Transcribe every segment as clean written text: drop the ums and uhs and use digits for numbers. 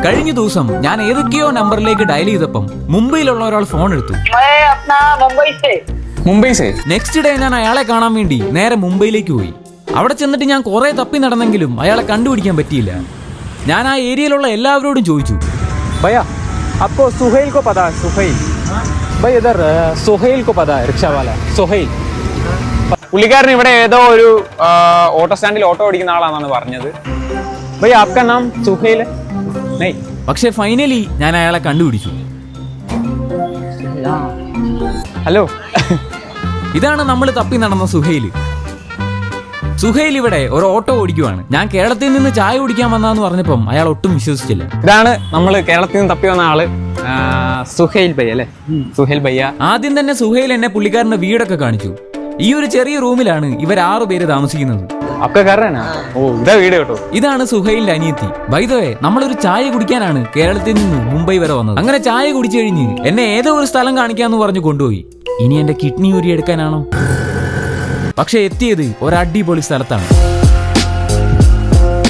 കഴിഞ്ഞ ദിവസം ഞാൻ ഏതൊക്കെയോ നമ്പറിലേക്ക് ഡയൽ ചെയ്തപ്പം മുംബൈയിലുള്ള ഒരാൾ ഫോൺ എടുത്തു. നെക്സ്റ്റ് ഡേ ഞാൻ അയാളെ കാണാൻ വേണ്ടി നേരെ മുംബൈയിലേക്ക് പോയി. അവിടെ ചെന്നിട്ട് ഞാൻ കുറെ തപ്പി നടന്നെങ്കിലും അയാളെ കണ്ടുപിടിക്കാൻ പറ്റിയില്ല. ഞാൻ ആ ഏരിയയിലുള്ള എല്ലാവരോടും ചോദിച്ചു, भैया आपको सुहेल को पता है? सुहेल भाई इधर सुहेल को पता है, रिक्शा वाला सुहेल. പുള്ളിക്കാരൻ ഇവിടെ ഏതോ ഒരു ഓട്ടോ സ്റ്റാൻഡിൽ ഓട്ടോ ഓടിക്കുന്ന ആളാണെന്നാണ് പറഞ്ഞത്. ഭയ്യ ആപ്കാ നാം സുഹേൽ? നെയ്. പക്ഷെ ഫൈനലി ഞാൻ അയാളെ കണ്ടുപിടിച്ചു. ഹലോ, ഇതാണ് നമ്മൾ തപ്പി നടന്ന സുഹൈൽ. സുഹൈൽ ഇവിടെ ഒരു ഓട്ടോ ഓടിക്കുവാണ്. ഞാൻ കേരളത്തിൽ നിന്ന് ചായ കുടിക്കാൻ വന്നാന്ന് പറഞ്ഞപ്പം അയാൾ ഒട്ടും വിശ്വസിച്ചില്ല. ഇതാണ് നമ്മൾ കേരളത്തിൽ നിന്ന് തപ്പി വന്ന ആള്, സുഹൈൽ ഭയ്യ അല്ലേ? സുഹൈൽ ഭയ്യ. ആദ്യം തന്നെ സുഹൈൽ എന്നെ പുള്ളിക്കാരന്റെ വീടൊക്കെ കാണിച്ചു. ഈ ഒരു ചെറിയ റൂമിലാണ് ഇവർ 6 പേര് താമസിക്കുന്നത്. വീട് കേട്ടോ. ഇതാണ് സുഹൈലിന്റെ അനിയത്തി. ബൈ ദ വേ, നമ്മളൊരു ചായ കുടിക്കാനാണ് കേരളത്തിൽ നിന്ന് മുംബൈ വരെ വന്നത്. അങ്ങനെ ചായ കുടിച്ചു കഴിഞ്ഞ് എന്നെ ഏതോ ഒരു സ്ഥലം കാണിക്കാന്ന് പറഞ്ഞു കൊണ്ടുപോയി. ഇനി എന്റെ കിഡ്നി ഊരിയെടുക്കാനാണോ? പക്ഷെ എത്തിയത് ഒരു അടിപൊളി സ്ഥലത്താണ്.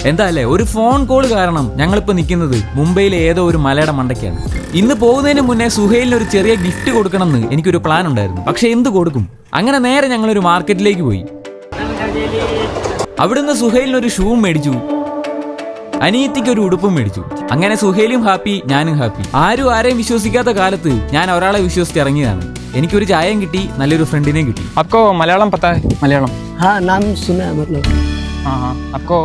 എന്താ അല്ലേ, ഒരു ഫോൺ കോൾ കാരണം ഞങ്ങളിപ്പോ നിൽക്കുന്നത് മുംബൈയിലെ ഏതോ ഒരു മലയുടെ മണ്ടയ്ക്കാണ്. ഇന്ന് പോകുന്നതിന് മുന്നേ സുഹൈലിന് ഒരു ചെറിയ ഗിഫ്റ്റ് കൊടുക്കണമെന്ന് എനിക്കൊരു പ്ലാൻ ഉണ്ടായിരുന്നു. പക്ഷെ എന്ത് കൊടുക്കും? അങ്ങനെ നേരെ ഞങ്ങളൊരു മാർക്കറ്റിലേക്ക് പോയി. അവിടുന്ന് സുഹൈലിനൊരു ഷൂവും മേടിച്ചു, അനിയത്തിക്ക് ഒരു ഉടുപ്പും മേടിച്ചു. അങ്ങനെ സുഹൈലും ഹാപ്പി, ഞാനും ഹാപ്പി. ആരും ആരെയും വിശ്വസിക്കാത്ത കാലത്ത് ഞാൻ ഒരാളെ വിശ്വസിച്ച് ഇറങ്ങിയതാണ്. എനിക്കൊരു ചായയും കിട്ടി, നല്ലൊരു ഫ്രണ്ടിനെയും കിട്ടി. आपको मलयालम पता है? मलयालम हाँ, नाम सुना है मतलब. हाँ, आपको